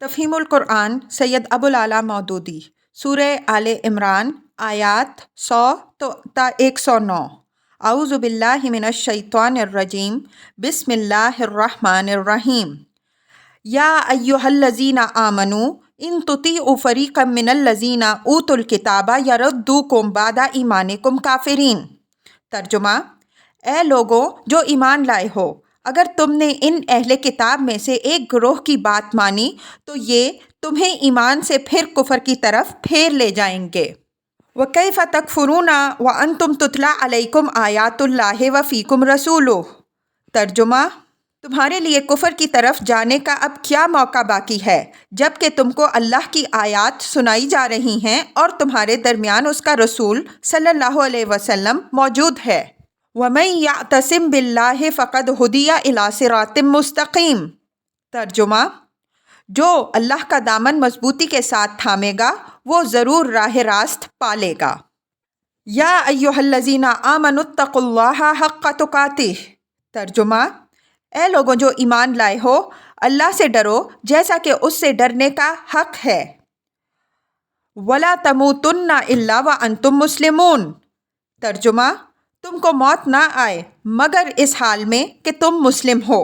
تفہیم القرآن سید ابوالعلا مودودی، سورہ آل عمران آیات 100 تا 109۔ اعوذ باللہ من الشیطان الرجیم، بسم اللہ الرحمن الرحیم۔ یا ایہا الذین آمنوا ان تطیعوا فریقا من الذین اوتوا الکتاب یردوکم بعد ایمانکم کافرین۔ ترجمہ: اے لوگوں جو ایمان لائے ہو، اگر تم نے ان اہل کتاب میں سے ایک گروہ کی بات مانی تو یہ تمہیں ایمان سے پھر کفر کی طرف پھیر لے جائیں گے۔ وَكَيْفَ تَكْفُرُونَ وَأَنْتُمْ تُتْلَىٰ عَلَيْكُمْ آيَاتُ اللَّهِ وَفِيكُمْ رَسُولُهُ۔ ترجمہ: تمہارے لیے کفر کی طرف جانے کا اب کیا موقع باقی ہے جب کہ تم کو اللہ کی آیات سنائی جا رہی ہیں اور تمہارے درمیان اس کا رسول صلی اللہ علیہ وسلم موجود ہے۔ وَمَن يَعْتَصِم بِاللَّهِ فَقَدْ هُدِيَ إِلَىٰ صِرَاطٍ مُّسْتَقِيمٍ۔ ترجمہ: جو اللہ کا دامن مضبوطی کے ساتھ تھامے گا وہ ضرور راہ راست پالے گا۔ یا ایہا الذین آمنوا اتقوا اللہ حق تقاتہ۔ ترجمہ: اے لوگوں جو ایمان لائے ہو، اللہ سے ڈرو جیسا کہ اس سے ڈرنے کا حق ہے۔ وَلَا تَمُوتُنَّ إِلَّا وَأَنْتُمْ مُسْلِمُونَ۔ ترجمہ: تم کو موت نہ آئے مگر اس حال میں کہ تم مسلم ہو۔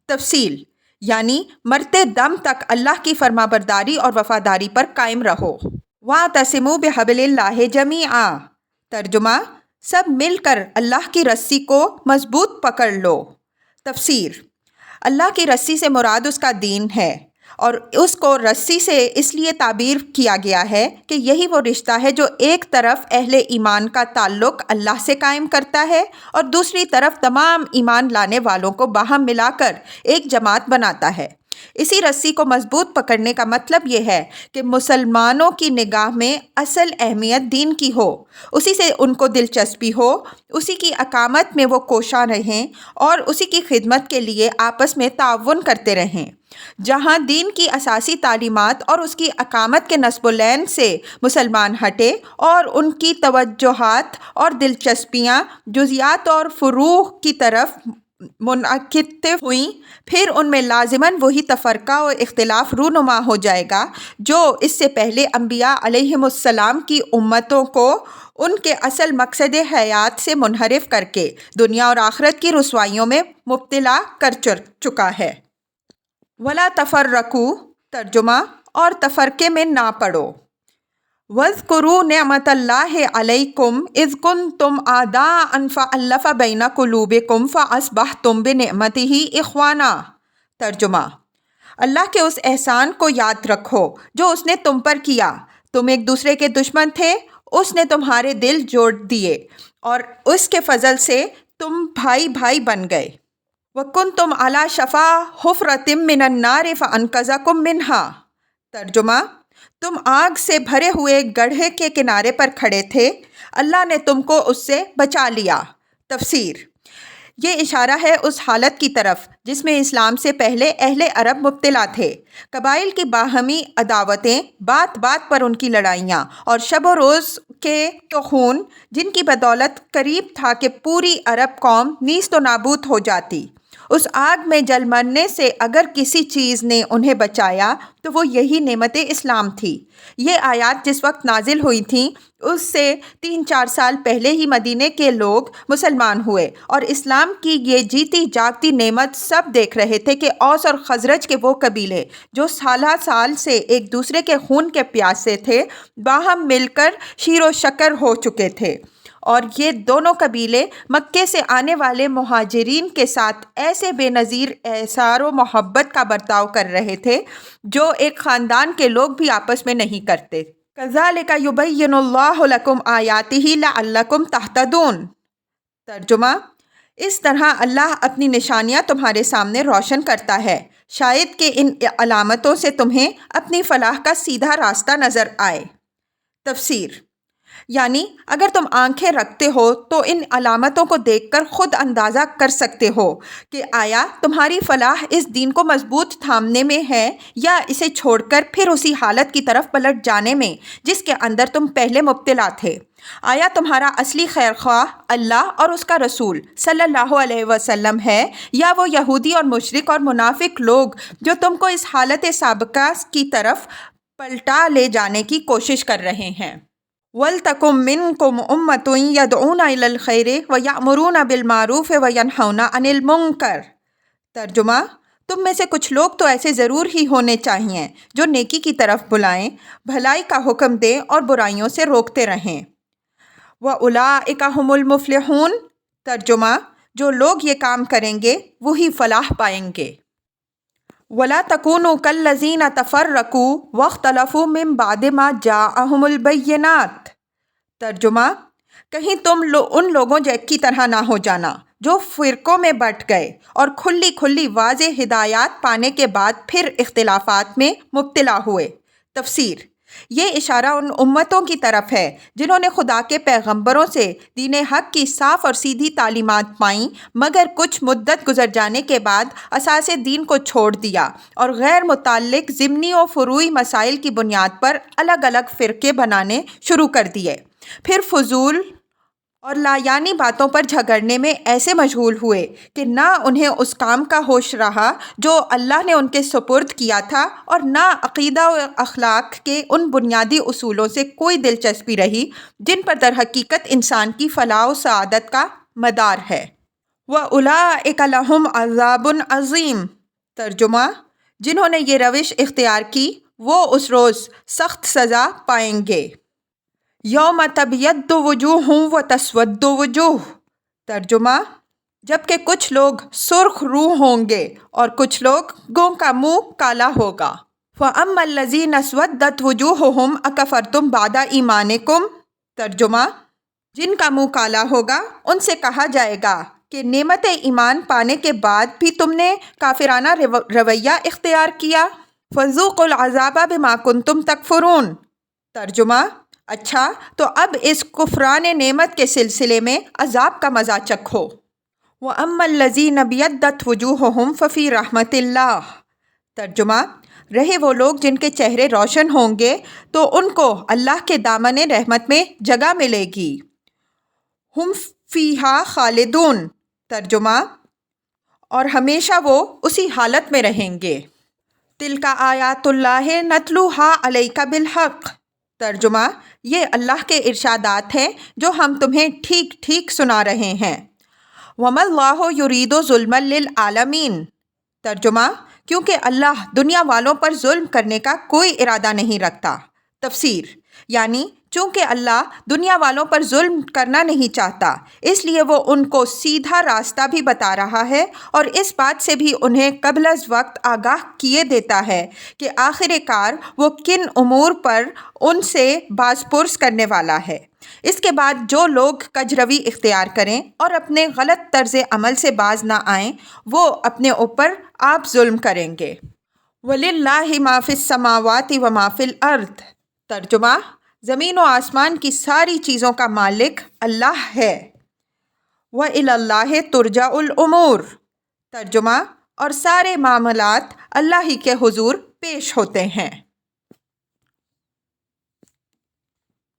تفصیل: یعنی مرتے دم تک اللہ کی فرما برداری اور وفاداری پر قائم رہو۔ وَاعْتَصِمُوا بِحَبْلِ اللَّهِ جَمِيعًا۔ ترجمہ: سب مل کر اللہ کی رسی کو مضبوط پکڑ لو۔ تفسیر: اللہ کی رسی سے مراد اس کا دین ہے اور اس کو رسی سے اس لیے تعبیر کیا گیا ہے کہ یہی وہ رشتہ ہے جو ایک طرف اہل ایمان کا تعلق اللہ سے قائم کرتا ہے اور دوسری طرف تمام ایمان لانے والوں کو باہم ملا کر ایک جماعت بناتا ہے۔ اسی رسی کو مضبوط پکڑنے کا مطلب یہ ہے کہ مسلمانوں کی نگاہ میں اصل اہمیت دین کی ہو، اسی سے ان کو دلچسپی ہو، اسی کی اقامت میں وہ کوشاں رہیں اور اسی کی خدمت کے لیے آپس میں تعاون کرتے رہیں۔ جہاں دین کی اساسی تعلیمات اور اس کی اقامت کے نصب العین سے مسلمان ہٹے اور ان کی توجہات اور دلچسپیاں جزیات اور فروع کی طرف منعکس ہوئیں، پھر ان میں لازماً وہی تفرقہ و اختلاف رونما ہو جائے گا جو اس سے پہلے انبیاء علیہم السلام کی امتوں کو ان کے اصل مقصد حیات سے منحرف کر کے دنیا اور آخرت کی رسوائیوں میں مبتلا کر چکا ہے۔ وَلَا تَفَرَّقُوا۔ ترجمہ: اور تفرقے میں نہ پڑو۔ وَاذْكُرُوا نِعْمَتَ اللَّهِ عَلَيْكُمْ إِذْ كُنْتُمْ أَعْدَاءً فَأَلَّفَ بَيْنَ قُلُوبِكُمْ فَأَصْبَحْتُمْ بِنِعْمَتِهِ إِخْوَانًا۔ ترجمہ: اللہ کے اس احسان کو یاد رکھو جو اس نے تم پر کیا، تم ایک دوسرے کے دشمن تھے، اس نے تمہارے دل جوڑ دیے اور اس کے فضل سے تم بھائی بھائی بن گئے۔ وَكُنْتُمْ عَلَىٰ شَفَا حُفْرَةٍ مِّنَ النَّارِ فَأَنْقَذَكُم مِّنْهَا۔ ترجمہ: تم آگ سے بھرے ہوئے گڑھے کے کنارے پر کھڑے تھے، اللہ نے تم کو اس سے بچا لیا۔ تفسیر: یہ اشارہ ہے اس حالت کی طرف جس میں اسلام سے پہلے اہل عرب مبتلا تھے۔ قبائل کی باہمی عداوتیں، بات بات پر ان کی لڑائیاں اور شب و روز کے طاعون، جن کی بدولت قریب تھا کہ پوری عرب قوم نیست و نابود ہو جاتی۔ اس آگ میں جل مرنے سے اگر کسی چیز نے انہیں بچایا تو وہ یہی نعمت اسلام تھی۔ یہ آیات جس وقت نازل ہوئی تھیں اس سے 3-4 سال پہلے ہی مدینے کے لوگ مسلمان ہوئے اور اسلام کی یہ جیتی جاگتی نعمت سب دیکھ رہے تھے کہ اوس اور خزرج کے وہ قبیلے جو سالہ سال سے ایک دوسرے کے خون کے پیاسے تھے، باہم مل کر شیر و شکر ہو چکے تھے، اور یہ دونوں قبیلے مکے سے آنے والے مہاجرین کے ساتھ ایسے بے نظیر احسار و محبت کا برتاؤ کر رہے تھے جو ایک خاندان کے لوگ بھی آپس میں نہیں کرتے۔ كَذَلِكَ يُبَيِّنُ اللَّهُ لَكُمْ آيَاتِهِ لَعَلَّكُمْ تَهْتَدُونَ۔ ترجمہ: اس طرح اللہ اپنی نشانیاں تمہارے سامنے روشن کرتا ہے، شاید کہ ان علامتوں سے تمہیں اپنی فلاح کا سیدھا راستہ نظر آئے۔ تفسیر: یعنی اگر تم آنکھیں رکھتے ہو تو ان علامتوں کو دیکھ کر خود اندازہ کر سکتے ہو کہ آیا تمہاری فلاح اس دین کو مضبوط تھامنے میں ہے یا اسے چھوڑ کر پھر اسی حالت کی طرف پلٹ جانے میں جس کے اندر تم پہلے مبتلا تھے۔ آیا تمہارا اصلی خیرخواہ اللہ اور اس کا رسول صلی اللہ علیہ وسلم ہے یا وہ یہودی اور مشرک اور منافق لوگ جو تم کو اس حالت سابقہ کی طرف پلٹا لے جانے کی کوشش کر رہے ہیں؟ وَلْتَكُن مِّنكُمْ أُمَّةٌ يَدْعُونَ إِلَى الْخَيْرِ وَيَأْمُرُونَ بِالْمَعْرُوفِ وَيَنْهَوْنَ عَنِ الْمُنكَرِ۔ ترجمہ: تم میں سے کچھ لوگ تو ایسے ضرور ہی ہونے چاہئیں جو نیکی کی طرف بلائیں، بھلائی کا حکم دیں اور برائیوں سے روکتے رہیں۔ وَأُولَٰئِكَ هُمُ الْمُفْلِحُونَ۔ ترجمہ: جو لوگ یہ کام کریں گے وہی فلاح پائیں گے۔ وَلَا تَكُونُوا كَالَّذِينَ تَفَرَّقُوا وَاخْتَلَفُوا مِن بَعْدِ مَا جَاءَهُمُ الْبَيِّنَاتُ۔ ترجمہ: کہیں تم ان لوگوں کی طرح نہ ہو جانا جو فرقوں میں بٹ گئے اور کھلی واضح ہدایات پانے کے بعد پھر اختلافات میں مبتلا ہوئے۔ تفسیر: یہ اشارہ ان امتوں کی طرف ہے جنہوں نے خدا کے پیغمبروں سے دین حق کی صاف اور سیدھی تعلیمات پائیں، مگر کچھ مدت گزر جانے کے بعد اساس دین کو چھوڑ دیا اور غیر متعلق ضمنی و فروعی مسائل کی بنیاد پر الگ الگ فرقے بنانے شروع کر دیے، پھر فضول اور لایعنی باتوں پر جھگڑنے میں ایسے مشغول ہوئے کہ نہ انہیں اس کام کا ہوش رہا جو اللہ نے ان کے سپرد کیا تھا اور نہ عقیدہ و اخلاق کے ان بنیادی اصولوں سے کوئی دلچسپی رہی جن پر در حقیقت انسان کی فلاح و سعادت کا مدار ہے۔ وَأُولَٰئِكَ لَهُمْ عَذَابٌ عَظِيمٌ۔ ترجمہ: جنہوں نے یہ روش اختیار کی وہ اس روز سخت سزا پائیں گے۔ یوم تبیض وجوہ وتسود وجوہ۔ ترجمہ: جبکہ کچھ لوگ سرخ روح ہوں گے اور کچھ لوگوں کا منہ کالا ہوگا۔ فَأَمَّا الَّذِينَ اسْوَدَّتْ وُجُوهُهُمْ أَكَفَرْتُمْ بَعْدَ إِيمَانِكُمْ۔ ترجمہ: جن کا منہ کالا ہوگا ان سے کہا جائے گا کہ نعمت ایمان پانے کے بعد بھی تم نے کافرانہ رویہ اختیار کیا۔ فَذُوقُوا الْعَذَابَ بِمَا كُنتُمْ تَكْفُرُونَ۔ ترجمہ: اچھا تو اب اس کفران نعمت کے سلسلے میں عذاب کا مزہ چکھو۔ وَأَمَّا الَّذِينَ ابْيَضَّتْ وُجُوهُهُمْ فَفِي رَحْمَةِ اللَّهِ۔ ترجمہ: رہے وہ لوگ جن کے چہرے روشن ہوں گے تو ان کو اللہ کے دامن رحمت میں جگہ ملے گی۔ ہم فیہا خالدون۔ ترجمہ: اور ہمیشہ وہ اسی حالت میں رہیں گے۔ تلک آیات اللہ نتلوہا علیک بالحق۔ ترجمہ: یہ اللہ کے ارشادات ہیں جو ہم تمہیں ٹھیک ٹھیک سنا رہے ہیں۔ وَمَا اللَّهُ يُرِيدُ ظُلْمًا لِلْعَالَمِينَ۔ ترجمہ: کیونکہ اللہ دنیا والوں پر ظلم کرنے کا کوئی ارادہ نہیں رکھتا۔ تفسیر: یعنی چونکہ اللہ دنیا والوں پر ظلم کرنا نہیں چاہتا اس لیے وہ ان کو سیدھا راستہ بھی بتا رہا ہے اور اس بات سے بھی انہیں قبل از وقت آگاہ کیے دیتا ہے کہ آخر کار وہ کن امور پر ان سے باز پرس کرنے والا ہے۔ اس کے بعد جو لوگ کجروی اختیار کریں اور اپنے غلط طرز عمل سے باز نہ آئیں وہ اپنے اوپر آپ ظلم کریں گے۔ وَلِلَّهِ مَا فِي السَّمَاوَاتِ وَمَا فِي الْأَرْضِ۔ ترجمہ: زمین و آسمان کی ساری چیزوں کا مالک اللہ ہے۔ وَإِلَى اللَّهِ تُرْجَعُ الْأُمُورُ۔ ترجمہ: اور سارے معاملات اللہ ہی کے حضور پیش ہوتے ہیں۔